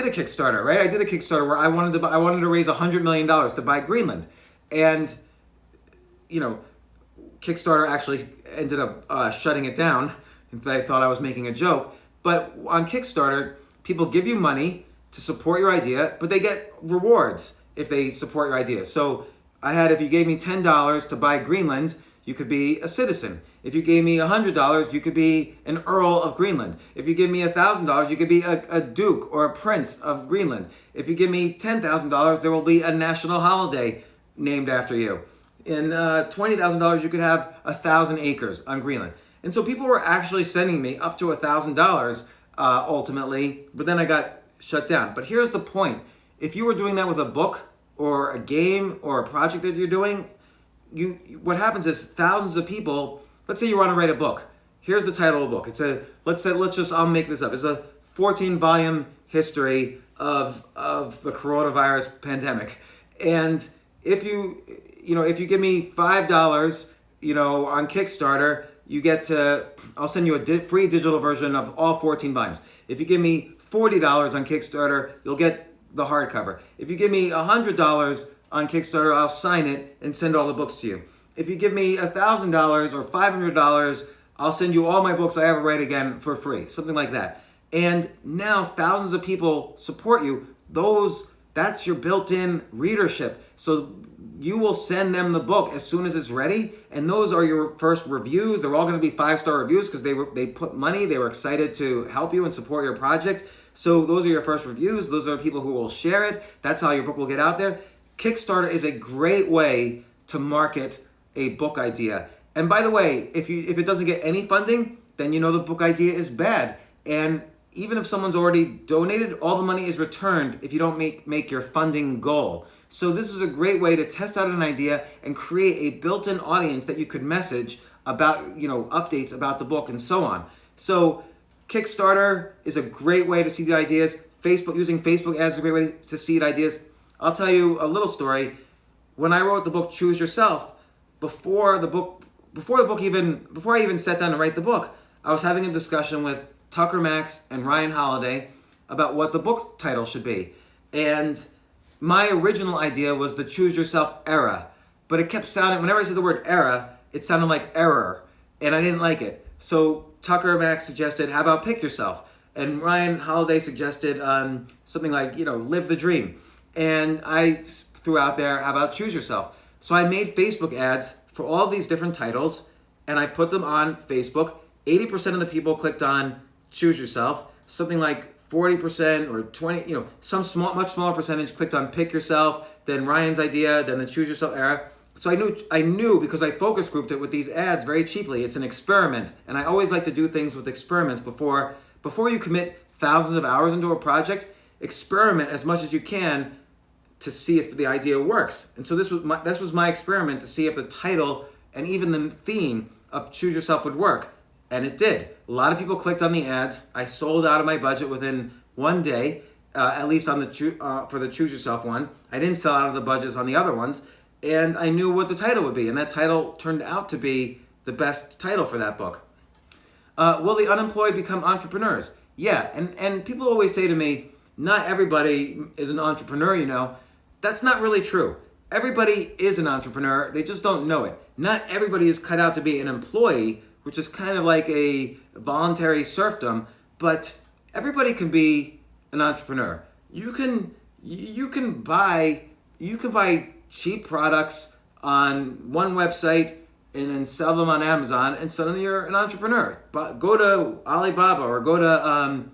a Kickstarter, right? I did a Kickstarter where I wanted to raise $100 million to buy Greenland. And, Kickstarter actually ended up shutting it down. They thought I was making a joke. But on Kickstarter, people give you money to support your idea, but they get rewards if they support your idea. So if you gave me $10 to buy Greenland, you could be a citizen. If you gave me $100, you could be an Earl of Greenland. If you give me $1,000, you could be a Duke or a Prince of Greenland. If you give me $10,000, there will be a national holiday named after you. In $20,000, you could have 1,000 acres on Greenland. And so people were actually sending me up to $1,000 ultimately, but then I got shut down. But here's the point. If you were doing that with a book or a game or a project that you're doing, what happens is thousands of people, let's say you want to write a book. Here's the title of the book. I'll make this up. It's a 14-volume history of the coronavirus pandemic. And if you give me $5, on Kickstarter, I'll send you a free digital version of all 14 volumes. If you give me $40 on Kickstarter, you'll get the hardcover. If you give me $100 on Kickstarter, I'll sign it and send all the books to you. If you give me $1,000 or $500, I'll send you all my books I ever write again for free, something like that. And now thousands of people support you. That's your built-in readership. So you will send them the book as soon as it's ready, and those are your first reviews. They're all going to be 5-star reviews because they put money. They were excited to help you and support your project. So those are your first reviews. Those are people who will share it. That's how your book will get out there. Kickstarter is a great way to market a book idea. And by the way, if it doesn't get any funding, then the book idea is bad. And even if someone's already donated, all the money is returned if you don't make your funding goal. So this is a great way to test out an idea and create a built-in audience that you could message about, updates about the book and so on. So Kickstarter is a great way to seed ideas. Using Facebook ads is a great way to seed ideas. I'll tell you a little story. When I wrote the book Choose Yourself, before I even sat down to write the book, I was having a discussion with Tucker Max and Ryan Holiday about what the book title should be. And my original idea was the Choose Yourself era, but it kept sounding, whenever I said the word era, it sounded like error, and I didn't like it. So Tucker Max suggested, how about Pick Yourself? And Ryan Holiday suggested something like, Live the Dream. And I threw out there, how about Choose Yourself? So I made Facebook ads for all these different titles, and I put them on Facebook. 80% of the people clicked on Choose Yourself. Something like 40% or 20, much smaller percentage clicked on Pick Yourself, then Ryan's idea, then the Choose Yourself era. So I knew because I focus grouped it with these ads very cheaply. It's an experiment, and I always like to do things with experiments before you commit thousands of hours into a project. Experiment as much as you can to see if the idea works. And so this was my experiment to see if the title and even the theme of Choose Yourself would work. And it did. A lot of people clicked on the ads. I sold out of my budget within one day, at least on for the Choose Yourself one. I didn't sell out of the budgets on the other ones. And I knew what the title would be. And that title turned out to be the best title for that book. Will the unemployed become entrepreneurs? Yeah. And people always say to me, not everybody is an entrepreneur, That's not really true. Everybody is an entrepreneur. They just don't know it. Not everybody is cut out to be an employee, which is kind of like a voluntary serfdom, but everybody can be an entrepreneur. You can buy cheap products on one website and then sell them on Amazon, and suddenly you're an entrepreneur. But go to Alibaba or go to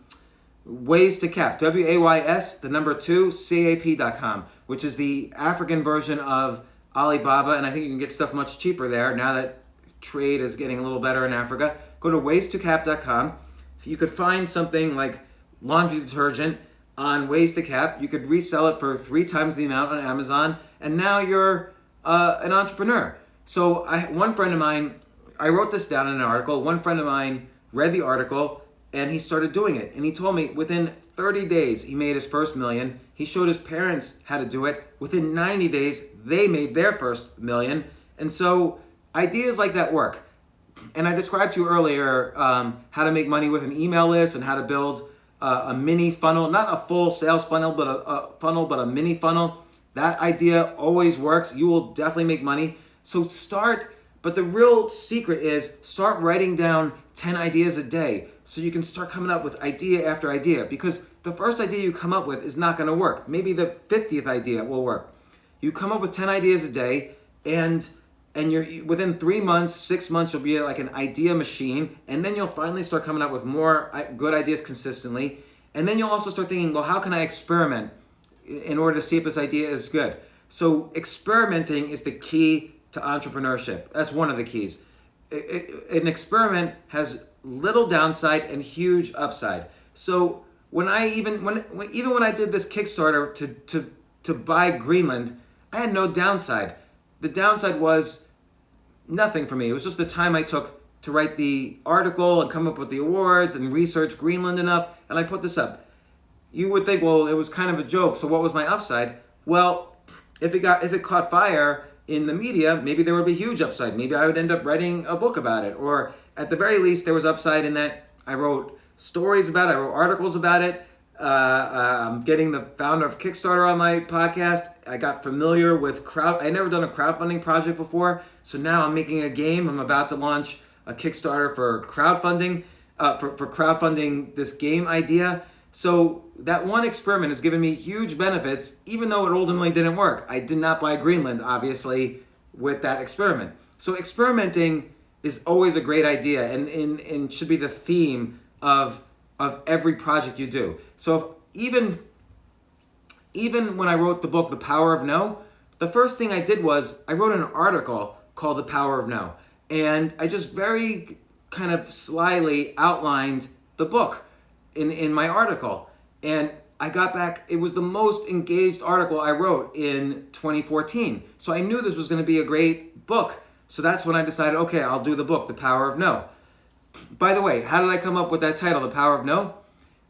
Ways to Cap, WAYS2CAP.com, which is the African version of Alibaba, and I think you can get stuff much cheaper there now that trade is getting a little better in Africa. Go to Ways2Cap.com. You could find something like laundry detergent on Ways to Cap. You could resell it for 3 times the amount on Amazon, and now you're an entrepreneur. So one friend of mine, I wrote this down in an article. One friend of mine read the article, and he started doing it. And he told me within 30 days, he made his first million. He showed his parents how to do it. Within 90 days, they made their first million. And so ideas like that work. And I described to you earlier how to make money with an email list and how to build a mini funnel, not a full sales funnel, but a funnel, but a mini funnel. That idea always works. You will definitely make money. So start, but the real secret is start writing down 10 ideas a day so you can start coming up with idea after idea, because the first idea you come up with is not going to work. Maybe the 50th idea will work. You come up with 10 ideas a day, and you're within 3 months, 6 months, you'll be like an idea machine, and then you'll finally start coming up with more good ideas consistently. And then you'll also start thinking, well, how can I experiment in order to see if this idea is good? So experimenting is the key to entrepreneurship. That's one of the keys. An experiment has little downside and huge upside. So when I when I did this Kickstarter to buy Greenland, I had no downside. The downside was nothing for me. It was just the time I took to write the article and come up with the awards and research Greenland enough, and I put this up. You would think, well, it was kind of a joke, so what was my upside? Well, if it caught fire in the media, maybe there would be huge upside. Maybe I would end up writing a book about it, or at the very least, there was upside in that I wrote stories about it, I wrote articles about it. I'm getting the founder of Kickstarter on my podcast. I got familiar with I'd never done a crowdfunding project before, so now I'm making a game. I'm about to launch a Kickstarter for crowdfunding, for crowdfunding this game idea. So that one experiment has given me huge benefits, even though it ultimately didn't work. I did not buy Greenland, obviously, with that experiment. So experimenting is always a great idea, and should be the theme of every project you do. So even when I wrote the book, The Power of No, the first thing I did was I wrote an article called The Power of No. And I just very kind of slyly outlined the book in my article. And I got back, it was the most engaged article I wrote in 2014. So I knew this was going to be a great book. So that's when I decided, okay, I'll do the book, The Power of No. By the way, how did I come up with that title, The Power of No?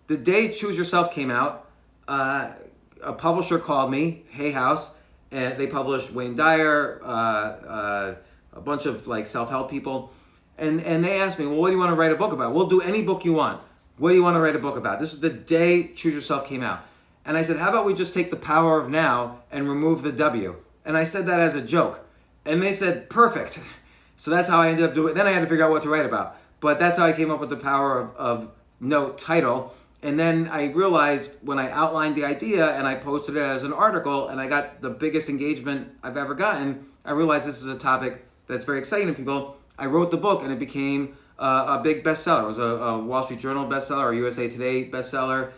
The day Choose Yourself came out, a publisher called me, Hay House, and they published Wayne Dyer, a bunch of like self-help people, and they asked me, well, what do you want to write a book about? We'll do any book you want. What do you want to write a book about? This is the day Choose Yourself came out. And I said, how about we just take the power of now and remove the W? And I said that as a joke. And they said, perfect. So that's how I ended up doing it. Then I had to figure out what to write about. But that's how I came up with the Power of No title. And then I realized when I outlined the idea and I posted it as an article and I got the biggest engagement I've ever gotten, I realized this is a topic that's very exciting to people. I wrote the book and it became a big bestseller. It was a Wall Street Journal bestseller, a USA Today bestseller.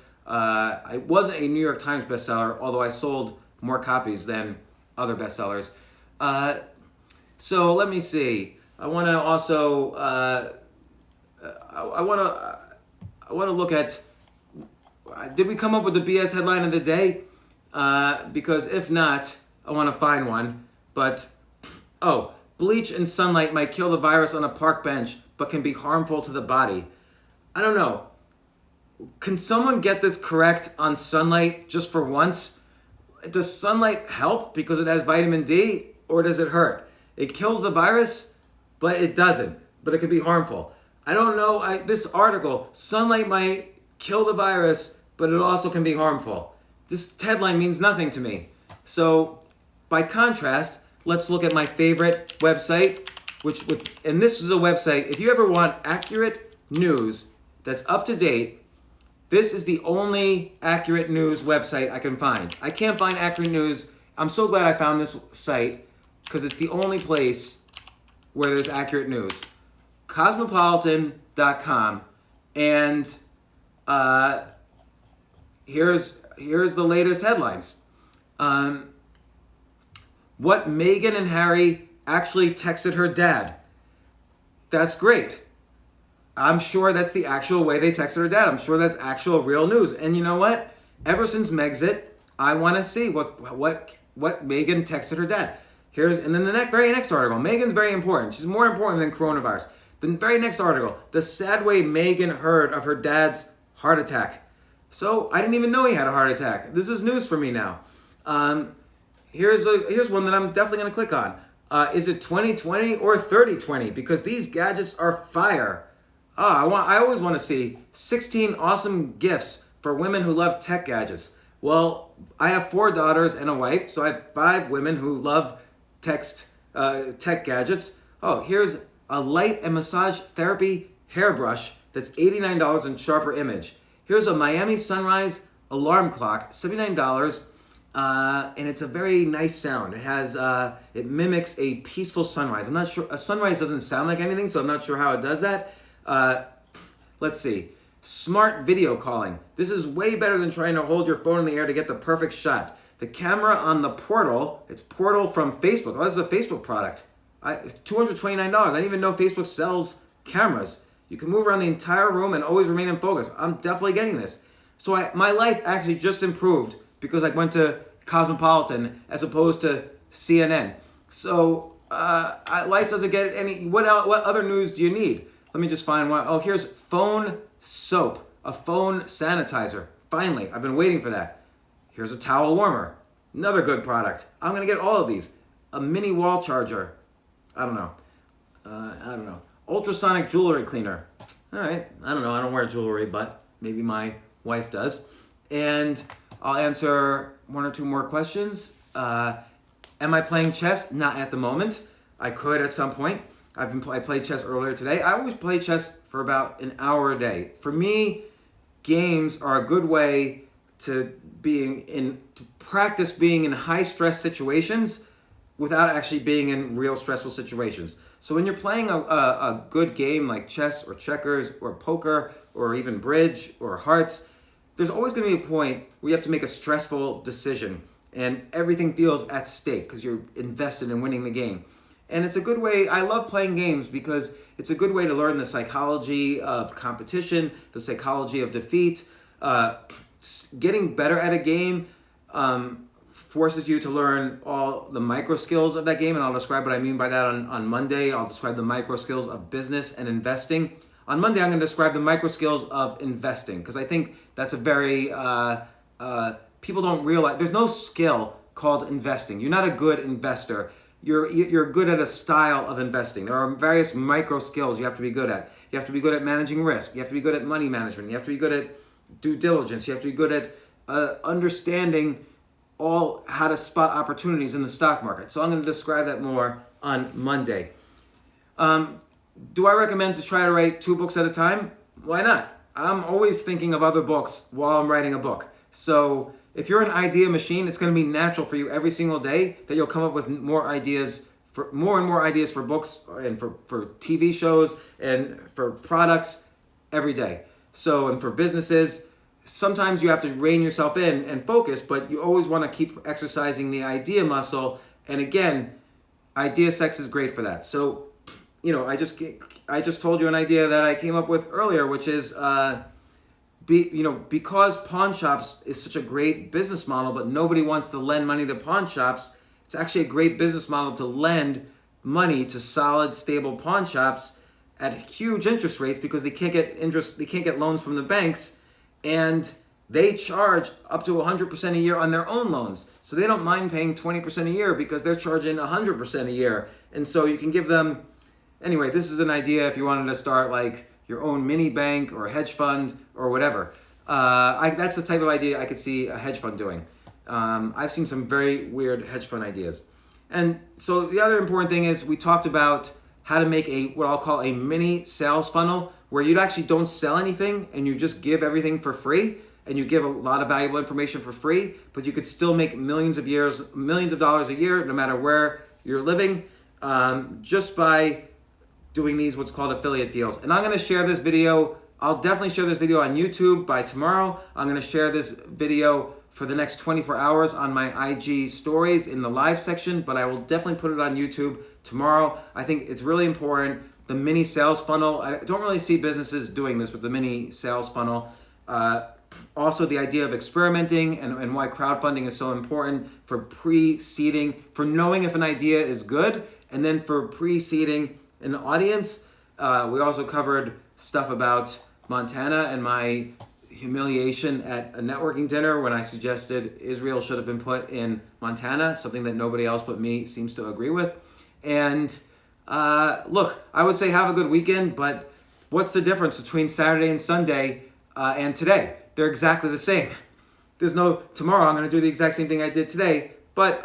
It wasn't a New York Times bestseller, although I sold more copies than other bestsellers. So let me see. I want to also I want to look at, did we come up with the BS headline of the day? Because if not, I want to find one. But bleach and sunlight might kill the virus on a park bench, but can be harmful to the body. I don't know. Can someone get this correct on sunlight just for once? Does sunlight help because it has vitamin D, or does it hurt? It kills the virus, but it doesn't. But it could be harmful. I don't know. This article, sunlight might kill the virus, but it also can be harmful. This headline means nothing to me. So, by contrast, let's look at my favorite website, and this is a website, if you ever want accurate news that's up to date, this is the only accurate news website I can find. I can't find accurate news. I'm so glad I found this site because it's the only place where there's accurate news. Cosmopolitan.com, and here's the latest headlines. What Meghan and Harry actually texted her dad. That's great. I'm sure that's the actual way they texted her dad. I'm sure that's actual real news. And you know what? Ever since Megxit, I want to see what Meghan texted her dad. And then the very next article. Meghan's very important. She's more important than coronavirus. The very next article, the sad way Megan heard of her dad's heart attack. So I didn't even know he had a heart attack. This is news for me now. Here's one that I'm definitely going to click on. Is it 2020 or 3020? Because these gadgets are fire. I always want to see 16 awesome gifts for women who love tech gadgets. Well, I have 4 daughters and a wife, so I have 5 women who love tech gadgets. Oh, here's a light and massage therapy hairbrush that's $89 in sharper image. Here's a Miami sunrise alarm clock, $79. And it's a very nice sound. It has, it mimics a peaceful sunrise. I'm not sure, a sunrise doesn't sound like anything, so I'm not sure how it does that. Let's see. Smart video calling. This is way better than trying to hold your phone in the air to get the perfect shot. The camera on the Portal, it's Portal from Facebook. Oh, this is a Facebook product. It's $229. I didn't even know Facebook sells cameras. You can move around the entire room and always remain in focus. I'm definitely getting this. So my life actually just improved because I went to Cosmopolitan as opposed to CNN. So life doesn't get any. What other news do you need? Let me just find one. Oh, here's phone soap, a phone sanitizer. Finally, I've been waiting for that. Here's a towel warmer, another good product. I'm gonna get all of these. A mini wall charger. I don't know. Ultrasonic jewelry cleaner. All right. I don't know. I don't wear jewelry, but maybe my wife does. And I'll answer 1 or 2 more questions. Am I playing chess? Not at the moment. I could at some point. I played chess earlier today. I always play chess for about an hour a day. For me, games are a good way to practice being in high stress situations without actually being in real stressful situations. So when you're playing a good game like chess or checkers or poker or even bridge or hearts, there's always going to be a point where you have to make a stressful decision and everything feels at stake because you're invested in winning the game. And it's a good way, I love playing games because it's a good way to learn the psychology of competition, the psychology of defeat. Getting better at a game forces you to learn all the micro skills of that game, and I'll describe what I mean by that on Monday. I'll describe the micro skills of business and investing. On Monday, I'm going to describe the micro skills of investing because I think that's a very, people don't realize, there's no skill called investing. You're not a good investor. You're good at a style of investing. There are various micro skills you have to be good at. You have to be good at managing risk. You have to be good at money management. You have to be good at due diligence. You have to be good at understanding how to spot opportunities in the stock market. So I'm going to describe that more on Monday. Do I recommend to try to write 2 books at a time? Why not? I'm always thinking of other books while I'm writing a book. So if you're an idea machine, it's going to be natural for you every single day that you'll come up with more ideas, for more and more ideas for books and for TV shows and for products every day. So, and for businesses, sometimes you have to rein yourself in and focus, but you always want to keep exercising the idea muscle. And again, idea sex is great for that. So, I just told you an idea that I came up with earlier, which is, because pawn shops is such a great business model, but nobody wants to lend money to pawn shops. It's actually a great business model to lend money to solid, stable pawn shops at huge interest rates because they can't get loans from the banks, and they charge up to 100% a year on their own loans. So they don't mind paying 20% a year because they're charging 100% a year. And so you can give them, anyway, this is an idea if you wanted to start like your own mini bank or a hedge fund or whatever. That's the type of idea I could see a hedge fund doing. I've seen some very weird hedge fund ideas. And so the other important thing is we talked about how to make what I'll call a mini sales funnel where you actually don't sell anything and you just give everything for free and you give a lot of valuable information for free, but you could still make millions of dollars a year no matter where you're living just by doing what's called affiliate deals. And I'm going to share this video. I'll definitely share this video on YouTube by tomorrow. I'm going to share this video for the next 24 hours on my IG stories in the live section, but I will definitely put it on YouTube tomorrow. I think it's really important. The mini sales funnel, I don't really see businesses doing this with the mini sales funnel. Also the idea of experimenting and why crowdfunding is so important for pre-seeding, for knowing if an idea is good, and then for pre-seeding an audience. We also covered stuff about Montana and my humiliation at a networking dinner when I suggested Israel should have been put in Montana, something that nobody else but me seems to agree with. And look, I would say have a good weekend, but what's the difference between Saturday and Sunday and today? They're exactly the same. There's no tomorrow I'm going to do the exact same thing I did today, but